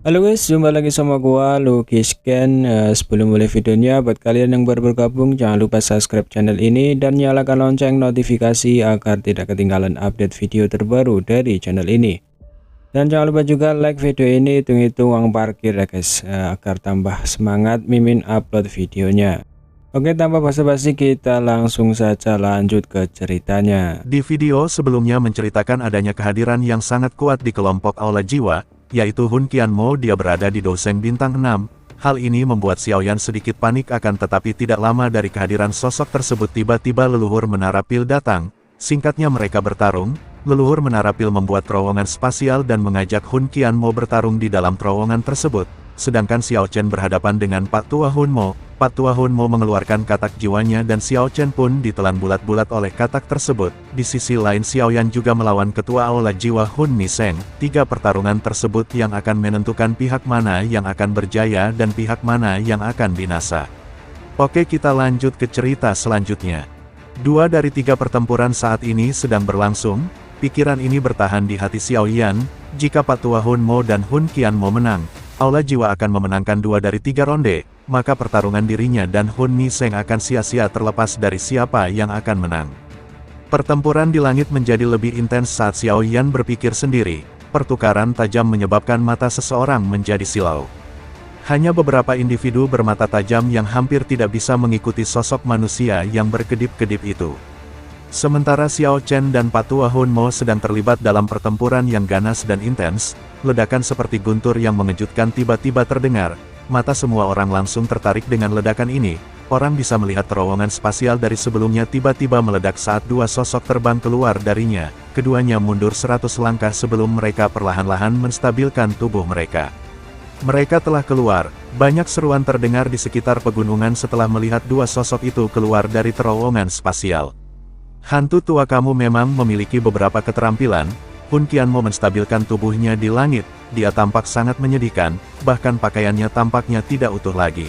Halo guys, jumpa lagi sama gua Lucky Scan. Sebelum mulai videonya, buat kalian yang baru bergabung jangan lupa subscribe channel ini dan nyalakan lonceng notifikasi agar tidak ketinggalan update video terbaru dari channel ini. Dan jangan lupa juga like video ini, hitung-hitung uang parkir ya guys, agar tambah semangat Mimin upload videonya. Oke, tanpa basa-basi kita langsung saja lanjut ke ceritanya. Di video sebelumnya menceritakan adanya kehadiran yang sangat kuat di kelompok Aula Jiwa, yaitu Hun Qianmo. Dia berada di Douseng bintang 6. Hal ini membuat Xiaoyan sedikit panik, akan tetapi tidak lama dari kehadiran sosok tersebut tiba-tiba leluhur Menara Pil datang. Singkatnya mereka bertarung. Leluhur Menara Pil membuat terowongan spasial dan mengajak Hun Qianmo bertarung di dalam terowongan tersebut. Sedangkan Xiao Chen berhadapan dengan Pak Tua Hunmo. Pak Tua Hunmo mengeluarkan katak jiwanya dan Xiao Chen pun ditelan bulat-bulat oleh katak tersebut. Di sisi lain Xiaoyan juga melawan Ketua Aula Jiwa Hun Miseng. 3 pertarungan tersebut yang akan menentukan pihak mana yang akan berjaya dan pihak mana yang akan binasa. Oke, kita lanjut ke cerita selanjutnya. 2 dari 3 pertempuran saat ini sedang berlangsung. Pikiran ini bertahan di hati Xiaoyan. Jika Pak Tua Hunmo dan Hun Qianmo menang, Aula Jiwa akan memenangkan 2 dari 3 ronde, maka pertarungan dirinya dan Hun Miseng akan sia-sia terlepas dari siapa yang akan menang. Pertempuran di langit menjadi lebih intens saat Xiaoyan berpikir sendiri. Pertukaran tajam menyebabkan mata seseorang menjadi silau. Hanya beberapa individu bermata tajam yang hampir tidak bisa mengikuti sosok manusia yang berkedip-kedip itu. Sementara Xiao Chen dan Pak Tua Hunmo sedang terlibat dalam pertempuran yang ganas dan intens. Ledakan seperti guntur yang mengejutkan tiba-tiba terdengar. Mata semua orang langsung tertarik dengan ledakan ini. Orang bisa melihat terowongan spasial dari sebelumnya tiba-tiba meledak saat 2 sosok terbang keluar darinya. Keduanya mundur 100 langkah sebelum mereka perlahan-lahan menstabilkan tubuh mereka. Mereka telah keluar. Banyak seruan terdengar di sekitar pegunungan setelah melihat 2 sosok itu keluar dari terowongan spasial. Hantu tua kamu memang memiliki beberapa keterampilan. Hun Qianmo menstabilkan tubuhnya di langit. Dia tampak sangat menyedihkan, bahkan pakaiannya tampaknya tidak utuh lagi.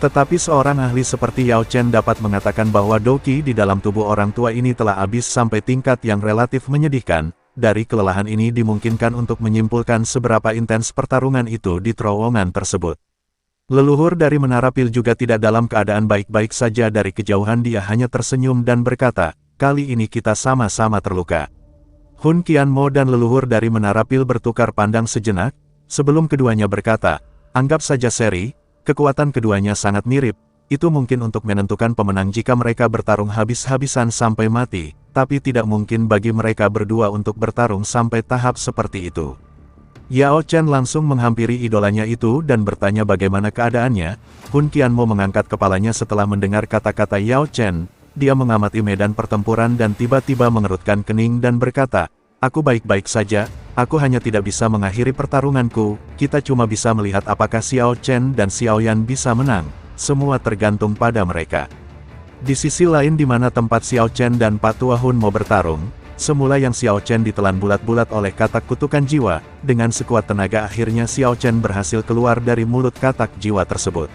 Tetapi seorang ahli seperti Yao Chen dapat mengatakan bahwa Doqi di dalam tubuh orang tua ini telah habis sampai tingkat yang relatif menyedihkan. Dari kelelahan ini dimungkinkan untuk menyimpulkan seberapa intens pertarungan itu di terowongan tersebut. Leluhur dari Menara Pil juga tidak dalam keadaan baik-baik saja. Dari kejauhan dia hanya tersenyum dan berkata, "Kali ini kita sama-sama terluka." Hun Qianmo dan leluhur dari Menara Pil bertukar pandang sejenak, sebelum keduanya berkata, "Anggap saja seri, kekuatan keduanya sangat mirip, itu mungkin untuk menentukan pemenang jika mereka bertarung habis-habisan sampai mati, tapi tidak mungkin bagi mereka berdua untuk bertarung sampai tahap seperti itu." Yao Chen langsung menghampiri idolanya itu dan bertanya bagaimana keadaannya. Hun Qianmo mengangkat kepalanya setelah mendengar kata-kata Yao Chen. Dia mengamati medan pertempuran dan tiba-tiba mengerutkan kening dan berkata, "Aku baik-baik saja, aku hanya tidak bisa mengakhiri pertarunganku, kita cuma bisa melihat apakah Xiao Chen dan Xiaoyan bisa menang, semua tergantung pada mereka." Di sisi lain di mana tempat Xiao Chen dan Pak Tua Hunmo bertarung, semula yang Xiao Chen ditelan bulat-bulat oleh katak kutukan jiwa, dengan sekuat tenaga akhirnya Xiao Chen berhasil keluar dari mulut katak jiwa tersebut.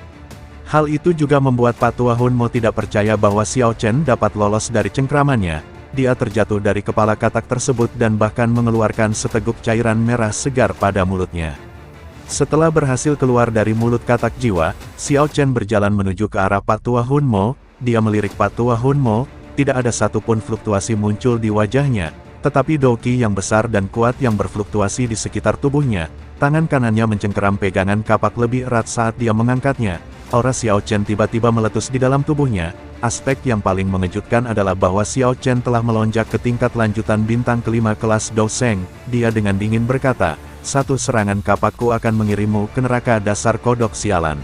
Hal itu juga membuat Pak Tua Hunmo tidak percaya bahwa Xiao Chen dapat lolos dari cengkramannya. Dia terjatuh dari kepala katak tersebut dan bahkan mengeluarkan seteguk cairan merah segar pada mulutnya. Setelah berhasil keluar dari mulut katak jiwa, Xiao Chen berjalan menuju ke arah Pak Tua Hunmo. Dia melirik Pak Tua Hunmo, tidak ada satupun fluktuasi muncul di wajahnya, tetapi Doqi yang besar dan kuat yang berfluktuasi di sekitar tubuhnya. Tangan kanannya mencengkeram pegangan kapak lebih erat saat dia mengangkatnya. Aura Xiao Chen tiba-tiba meletus di dalam tubuhnya. Aspek yang paling mengejutkan adalah bahwa Xiao Chen telah melonjak ke tingkat lanjutan bintang kelima kelas Douseng. Dia dengan dingin berkata, "Satu serangan kapakku akan mengirimmu ke neraka dasar kodok sialan."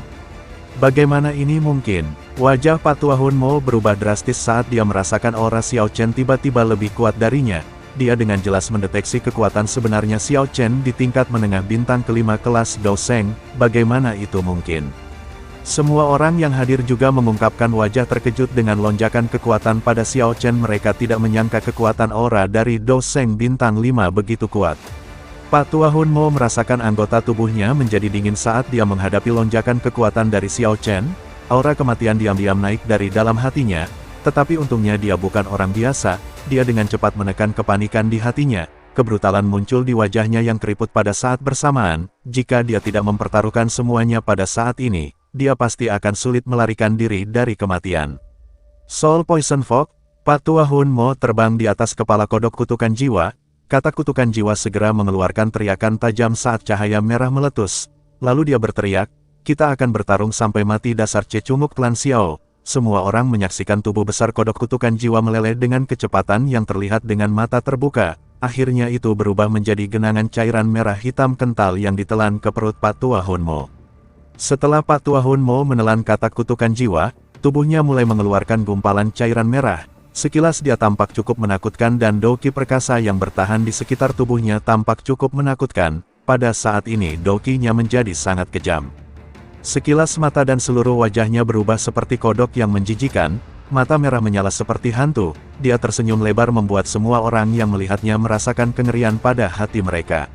Bagaimana ini mungkin? Wajah Pak Tua Hunmo berubah drastis saat dia merasakan aura Xiao Chen tiba-tiba lebih kuat darinya. Dia dengan jelas mendeteksi kekuatan sebenarnya Xiao Chen di tingkat menengah bintang kelima kelas Douseng. Bagaimana itu mungkin? Semua orang yang hadir juga mengungkapkan wajah terkejut dengan lonjakan kekuatan pada Xiao Chen. Mereka tidak menyangka kekuatan aura dari Douseng bintang 5 begitu kuat. Pak Tua Hunmo merasakan anggota tubuhnya menjadi dingin saat dia menghadapi lonjakan kekuatan dari Xiao Chen. Aura kematian diam-diam naik dari dalam hatinya, tetapi untungnya dia bukan orang biasa. Dia dengan cepat menekan kepanikan di hatinya. kebrutalan muncul di wajahnya yang keriput pada saat bersamaan. Jika dia tidak mempertaruhkan semuanya pada saat ini, dia pasti akan sulit melarikan diri dari kematian. Soul Poison Fog, Patua Hun Mo terbang di atas kepala kodok kutukan jiwa. Kata kutukan jiwa segera mengeluarkan teriakan tajam saat cahaya merah meletus. Lalu dia berteriak, "Kita akan bertarung sampai mati dasar Cecunguk Klan Xiao." Semua orang menyaksikan tubuh besar kodok kutukan jiwa meleleh dengan kecepatan yang terlihat dengan mata terbuka. Akhirnya itu berubah menjadi genangan cairan merah hitam kental yang ditelan ke perut Patua Hun Mo. Setelah Patua Hun Mo menelan kata kutukan jiwa, tubuhnya mulai mengeluarkan gumpalan cairan merah. Sekilas dia tampak cukup menakutkan dan doki perkasa yang bertahan di sekitar tubuhnya tampak cukup menakutkan. Pada saat ini dokinya menjadi sangat kejam. Sekilas mata dan seluruh wajahnya berubah seperti kodok yang menjijikan, mata merah menyala seperti hantu, dia tersenyum lebar membuat semua orang yang melihatnya merasakan kengerian pada hati mereka.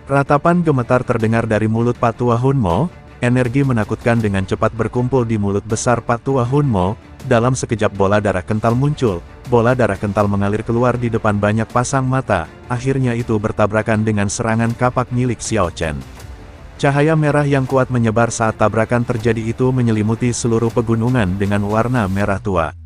Ratapan gemetar terdengar dari mulut Patua Hun Mo, energi menakutkan dengan cepat berkumpul di mulut besar Patua Hun Mo. Dalam sekejap bola darah kental muncul, bola darah kental mengalir keluar di depan banyak pasang mata, akhirnya itu bertabrakan dengan serangan kapak milik Xiao Chen. Cahaya merah yang kuat menyebar saat tabrakan terjadi itu menyelimuti seluruh pegunungan dengan warna merah tua.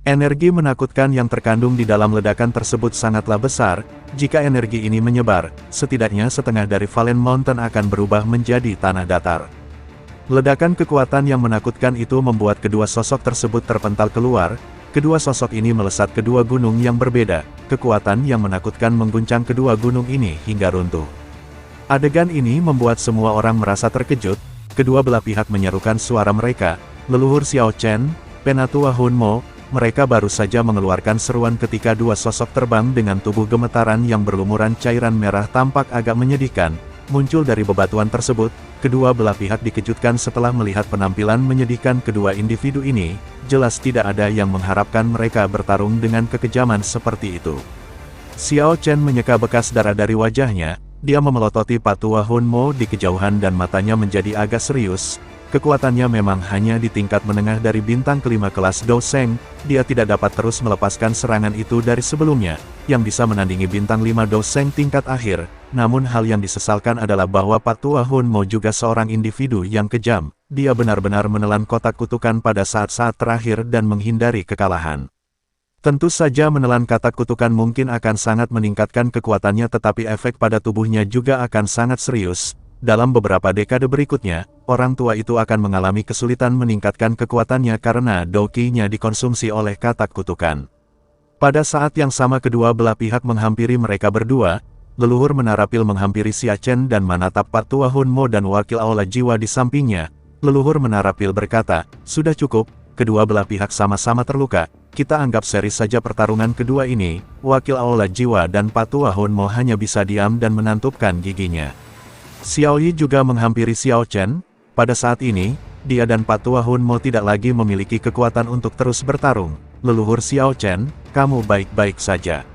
Energi menakutkan yang terkandung di dalam ledakan tersebut sangatlah besar, jika energi ini menyebar, setidaknya setengah dari Valen Mountain akan berubah menjadi tanah datar. Ledakan kekuatan yang menakutkan itu membuat kedua sosok tersebut terpental keluar. Kedua sosok ini melesat kedua gunung yang berbeda. Kekuatan yang menakutkan mengguncang kedua gunung ini hingga runtuh. Adegan ini membuat semua orang merasa terkejut. Kedua belah pihak menyerukan suara mereka. Leluhur Xiao Chen, Penatua Hun Mo, mereka baru saja mengeluarkan seruan ketika dua sosok terbang dengan tubuh gemetaran yang berlumuran cairan merah tampak agak menyedihkan. Muncul dari bebatuan tersebut, kedua belah pihak dikejutkan setelah melihat penampilan menyedihkan kedua individu ini. Jelas tidak ada yang mengharapkan mereka bertarung dengan kekejaman seperti itu. Xiao Chen menyeka bekas darah dari wajahnya, dia memelototi Patua Hun Mo di kejauhan dan matanya menjadi agak serius. Kekuatannya memang hanya di tingkat menengah dari bintang kelima kelas Do Seng, dia tidak dapat terus melepaskan serangan itu dari sebelumnya, yang bisa menandingi bintang 5 Do Seng tingkat akhir. Namun hal yang disesalkan adalah bahwa Patua Hun Mo juga seorang individu yang kejam, dia benar-benar menelan kotak kutukan pada saat-saat terakhir dan menghindari kekalahan. Tentu saja menelan kata kutukan mungkin akan sangat meningkatkan kekuatannya tetapi efek pada tubuhnya juga akan sangat serius. Dalam beberapa dekade berikutnya, orang tua itu akan mengalami kesulitan meningkatkan kekuatannya karena dokinya dikonsumsi oleh katak kutukan. Pada saat yang sama kedua belah pihak menghampiri mereka berdua, leluhur Menara Pil menghampiri Xia Chen dan menatap Patua Hun Mo dan wakil aula jiwa di sampingnya. Leluhur Menara Pil berkata, "Sudah cukup, kedua belah pihak sama-sama terluka, kita anggap seri saja pertarungan kedua ini." Wakil aula jiwa dan Patua Hun Mo hanya bisa diam dan menantupkan giginya. Xiao Yi juga menghampiri Xiao Chen. Pada saat ini, dia dan Patua Hun Mo tidak lagi memiliki kekuatan untuk terus bertarung. Leluhur Xiao Chen, kamu baik-baik saja?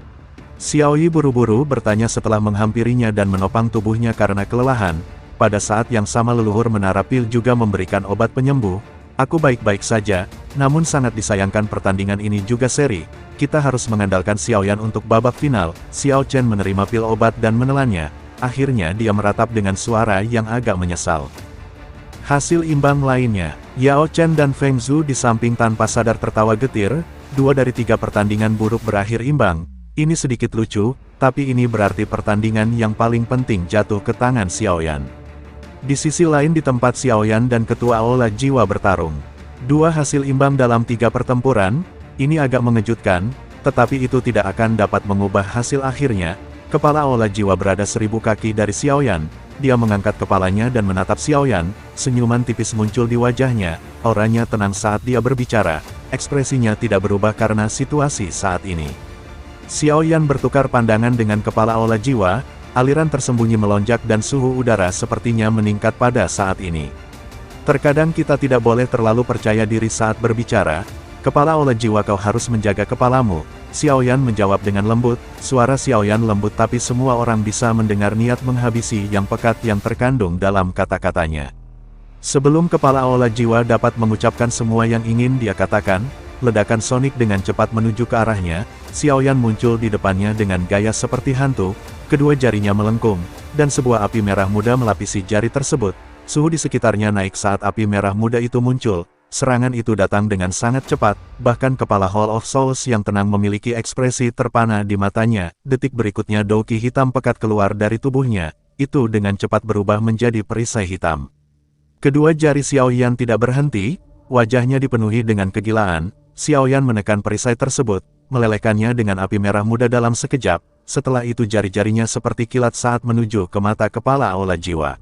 Xiao Yi buru-buru bertanya setelah menghampirinya dan menopang tubuhnya karena kelelahan. Pada saat yang sama leluhur Menara Pil juga memberikan obat penyembuh. Aku baik-baik saja, namun sangat disayangkan pertandingan ini juga seri. Kita harus mengandalkan Xiaoyan untuk babak final. Xiao Chen menerima pil obat dan menelannya. Akhirnya dia meratap dengan suara yang agak menyesal. Hasil imbang lainnya, Yao Chen dan Feng Zhu di samping tanpa sadar tertawa getir. 2 dari 3 pertandingan buruk berakhir imbang. Ini sedikit lucu, tapi ini berarti pertandingan yang paling penting jatuh ke tangan Xiaoyan. Di sisi lain di tempat Xiaoyan dan ketua aula jiwa bertarung. 2 hasil imbang dalam 3 pertempuran, ini agak mengejutkan, tetapi itu tidak akan dapat mengubah hasil akhirnya. Kepala aula jiwa berada 1000 kaki dari Xiaoyan. Dia mengangkat kepalanya dan menatap Xiaoyan. Senyuman tipis muncul di wajahnya. Auranya tenang saat dia berbicara. Ekspresinya tidak berubah karena situasi saat ini. Xiaoyan bertukar pandangan dengan kepala aula jiwa. Aliran tersembunyi melonjak dan suhu udara sepertinya meningkat pada saat ini. Terkadang kita tidak boleh terlalu percaya diri saat berbicara. Kepala aula jiwa, kau harus menjaga kepalamu. Xiaoyan menjawab dengan lembut. Suara Xiaoyan lembut tapi semua orang bisa mendengar niat menghabisi yang pekat yang terkandung dalam kata-katanya. Sebelum kepala aula jiwa dapat mengucapkan semua yang ingin dia katakan, ledakan sonik dengan cepat menuju ke arahnya. Xiaoyan muncul di depannya dengan gaya seperti hantu. kedua jarinya melengkung, dan sebuah api merah muda melapisi jari tersebut. Suhu di sekitarnya naik saat api merah muda itu muncul. Serangan itu datang dengan sangat cepat, bahkan kepala Hall of Souls yang tenang memiliki ekspresi terpana di matanya. Detik berikutnya douki hitam pekat keluar dari tubuhnya, itu dengan cepat berubah menjadi perisai hitam. Kedua jari Xiaoyan tidak berhenti, wajahnya dipenuhi dengan kegilaan. Xiaoyan menekan perisai tersebut, melelehkannya dengan api merah muda dalam sekejap. Setelah itu jari-jarinya seperti kilat saat menuju ke mata kepala Aula Jiwa.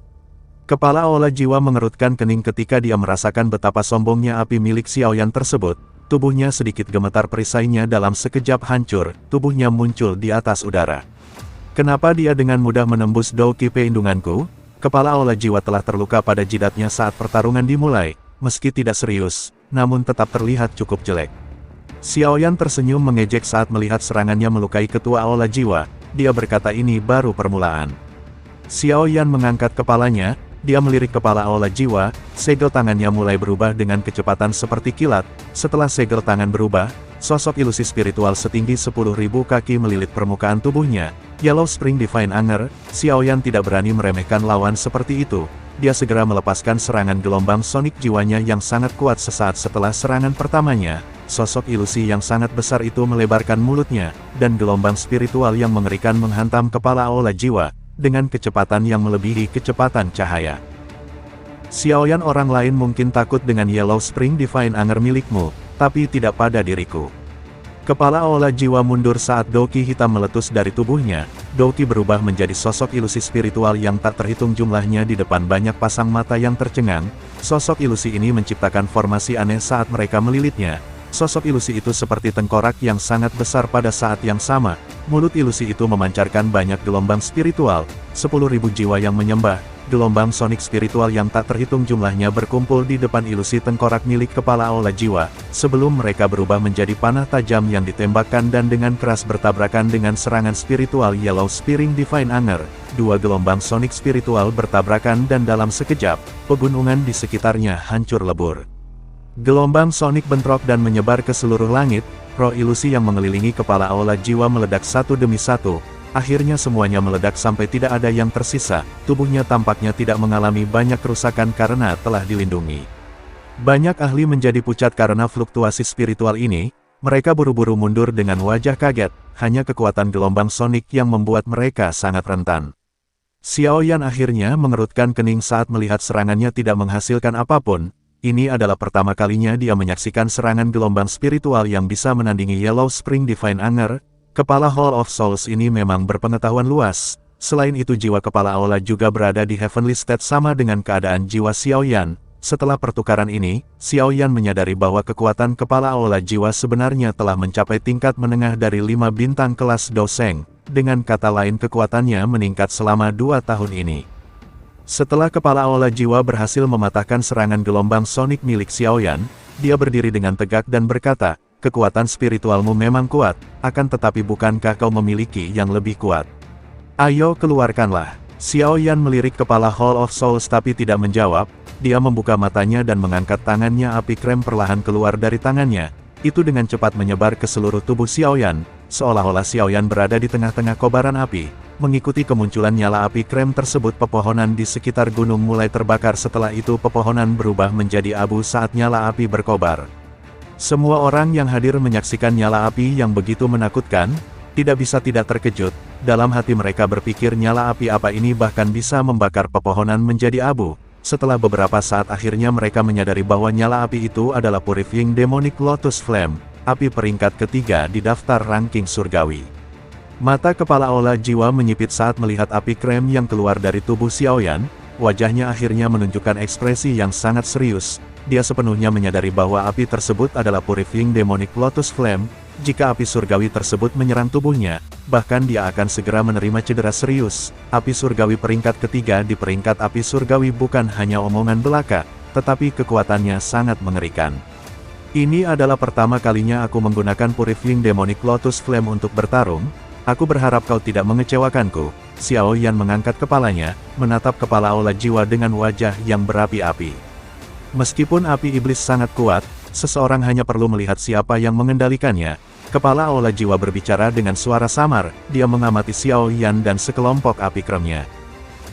Kepala Aula Jiwa mengerutkan kening ketika dia merasakan betapa sombongnya api milik Xiaoyan tersebut. Tubuhnya sedikit gemetar, perisainya dalam sekejap hancur, tubuhnya muncul di atas udara. Kenapa dia dengan mudah menembus douki pelindunganku? Kepala Aula Jiwa telah terluka pada jidatnya saat pertarungan dimulai, meski tidak serius, namun tetap terlihat cukup jelek. Xiaoyan tersenyum mengejek saat melihat serangannya melukai ketua Aula Jiwa. Dia berkata ini baru permulaan. Xiaoyan mengangkat kepalanya. Dia melirik kepala Aula Jiwa, segel tangannya mulai berubah dengan kecepatan seperti kilat. Setelah segel tangan berubah, sosok ilusi spiritual setinggi 10.000 kaki melilit permukaan tubuhnya. Yellow Spring Divine Anger, Xiaoyan tidak berani meremehkan lawan seperti itu. Dia segera melepaskan serangan gelombang sonik jiwanya yang sangat kuat. Sesaat setelah serangan pertamanya, sosok ilusi yang sangat besar itu melebarkan mulutnya, dan gelombang spiritual yang mengerikan menghantam kepala Aula Jiwa dengan kecepatan yang melebihi kecepatan cahaya. Xiaoyan, orang lain mungkin takut dengan Yellow Spring Divine Anger milikmu, tapi tidak pada diriku. Kepala Aula Jiwa mundur saat douki hitam meletus dari tubuhnya. Douki berubah menjadi sosok ilusi spiritual yang tak terhitung jumlahnya di depan banyak pasang mata yang tercengang. Sosok ilusi ini menciptakan formasi aneh saat mereka melilitnya. Sosok ilusi itu seperti tengkorak yang sangat besar pada saat yang sama. Mulut ilusi itu memancarkan banyak gelombang spiritual, 10.000 jiwa yang menyembah. Gelombang sonik spiritual yang tak terhitung jumlahnya berkumpul di depan ilusi tengkorak milik kepala Aula Jiwa, sebelum mereka berubah menjadi panah tajam yang ditembakkan dan dengan keras bertabrakan dengan serangan spiritual Yellow Spring Divine Anger. Dua gelombang sonik spiritual bertabrakan dan dalam sekejap, pegunungan di sekitarnya hancur lebur. Gelombang sonik bentrok dan menyebar ke seluruh langit. Roh ilusi yang mengelilingi kepala Aula Jiwa meledak satu demi satu. Akhirnya semuanya meledak sampai tidak ada yang tersisa. Tubuhnya tampaknya tidak mengalami banyak kerusakan karena telah dilindungi. Banyak ahli menjadi pucat karena fluktuasi spiritual ini. Mereka buru-buru mundur dengan wajah kaget. Hanya kekuatan gelombang sonik yang membuat mereka sangat rentan. Xiaoyan akhirnya mengerutkan kening saat melihat serangannya tidak menghasilkan apapun. Ini adalah pertama kalinya dia menyaksikan serangan gelombang spiritual yang bisa menandingi Yellow Spring Divine Anger. Kepala Hall of Souls ini memang berpengetahuan luas. Selain itu jiwa kepala Aula juga berada di Heavenly State sama dengan keadaan jiwa Xiaoyan. Setelah pertukaran ini, Xiaoyan menyadari bahwa kekuatan kepala Aula Jiwa sebenarnya telah mencapai tingkat menengah dari 5 bintang kelas Doseng. Dengan kata lain, kekuatannya meningkat selama 2 tahun ini. Setelah kepala Aula Jiwa berhasil mematahkan serangan gelombang sonik milik Xiaoyan, dia berdiri dengan tegak dan berkata, kekuatan spiritualmu memang kuat, akan tetapi bukankah kau memiliki yang lebih kuat? Ayo keluarkanlah. Xiaoyan melirik kepala Hall of Souls tapi tidak menjawab. Dia membuka matanya dan mengangkat tangannya. Api krem perlahan keluar dari tangannya. Itu dengan cepat menyebar ke seluruh tubuh Xiaoyan, seolah-olah Xiaoyan berada di tengah-tengah kobaran api. Mengikuti kemunculan nyala api krem tersebut, pepohonan di sekitar gunung mulai terbakar. Setelah itu pepohonan berubah menjadi abu saat nyala api berkobar. Semua orang yang hadir menyaksikan nyala api yang begitu menakutkan, tidak bisa tidak terkejut. Dalam hati mereka berpikir nyala api apa ini bahkan bisa membakar pepohonan menjadi abu. Setelah beberapa saat akhirnya mereka menyadari bahwa nyala api itu adalah Purifying Demonic Lotus Flame, api peringkat ketiga di daftar ranking surgawi. Mata kepala Aula Jiwa menyipit saat melihat api krem yang keluar dari tubuh Xiaoyan. Wajahnya akhirnya menunjukkan ekspresi yang sangat serius. Dia sepenuhnya menyadari bahwa api tersebut adalah Purifying Demonic Lotus Flame. Jika api surgawi tersebut menyerang tubuhnya, bahkan dia akan segera menerima cedera serius. Api surgawi peringkat ketiga di peringkat api surgawi bukan hanya omongan belaka, tetapi kekuatannya sangat mengerikan. Ini adalah pertama kalinya aku menggunakan Purifying Demonic Lotus Flame untuk bertarung. Aku berharap kau tidak mengecewakanku. Xiaoyan mengangkat kepalanya, menatap kepala Aula Jiwa dengan wajah yang berapi-api. Meskipun api iblis sangat kuat, seseorang hanya perlu melihat siapa yang mengendalikannya. Kepala Aula Jiwa berbicara dengan suara samar, dia mengamati Xiao Yan dan sekelompok api kremnya.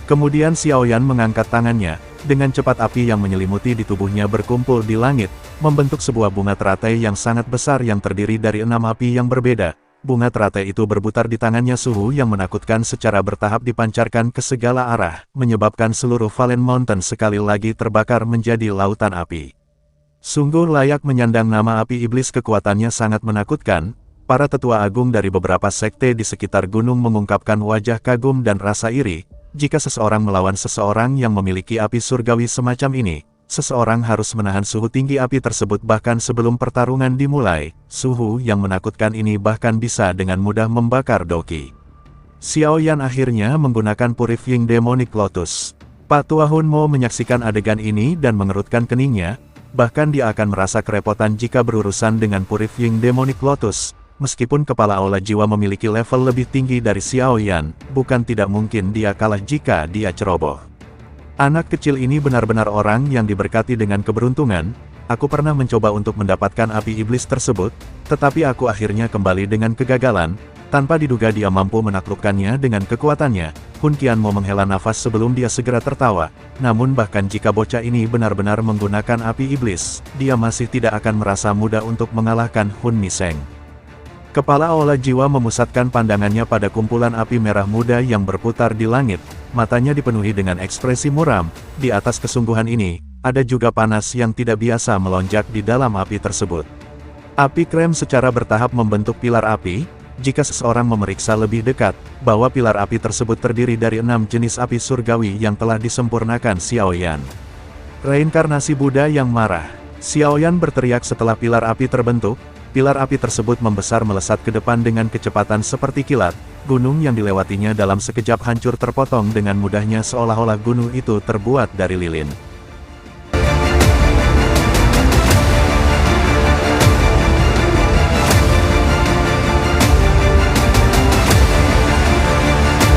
Kemudian Xiao Yan mengangkat tangannya, dengan cepat api yang menyelimuti di tubuhnya berkumpul di langit, membentuk sebuah bunga teratai yang sangat besar yang terdiri dari 6 api yang berbeda. Bunga teratai itu berputar di tangannya, suhu yang menakutkan secara bertahap dipancarkan ke segala arah, menyebabkan seluruh Valen Mountain sekali lagi terbakar menjadi lautan api. Sungguh layak menyandang nama api iblis, kekuatannya sangat menakutkan. Para tetua agung dari beberapa sekte di sekitar gunung mengungkapkan wajah kagum dan rasa iri. Jika seseorang melawan seseorang yang memiliki api surgawi semacam ini, seseorang harus menahan suhu tinggi api tersebut bahkan sebelum pertarungan dimulai. Suhu yang menakutkan ini bahkan bisa dengan mudah membakar Doki. Xiao Yan akhirnya menggunakan Purifying Demonic Lotus. Pak Tua Hun Mo menyaksikan adegan ini dan mengerutkan keningnya, bahkan dia akan merasa kerepotan jika berurusan dengan Purifying Demonic Lotus. Meskipun kepala Aula Jiwa memiliki level lebih tinggi dari Xiao Yan, bukan tidak mungkin dia kalah jika dia ceroboh. Anak kecil ini benar-benar orang yang diberkati dengan keberuntungan. Aku pernah mencoba untuk mendapatkan api iblis tersebut, tetapi aku akhirnya kembali dengan kegagalan. Tanpa diduga dia mampu menaklukkannya dengan kekuatannya. Hun Qianmo menghela nafas sebelum dia segera tertawa. Namun bahkan jika bocah ini benar-benar menggunakan api iblis, dia masih tidak akan merasa mudah untuk mengalahkan Hun Miseng. Kepala Aula Jiwa memusatkan pandangannya pada kumpulan api merah muda yang berputar di langit. Matanya dipenuhi dengan ekspresi muram. Di atas kesungguhan ini, ada juga panas yang tidak biasa melonjak di dalam api tersebut. Api krem secara bertahap membentuk pilar api. Jika seseorang memeriksa lebih dekat, bahwa pilar api tersebut terdiri dari 6 jenis api surgawi yang telah disempurnakan Xiao Yan. Reinkarnasi Buddha yang marah. Xiao Yan berteriak setelah pilar api terbentuk. Pilar api tersebut membesar melesat ke depan dengan kecepatan seperti kilat. Gunung yang dilewatinya dalam sekejap hancur terpotong dengan mudahnya, seolah-olah gunung itu terbuat dari lilin.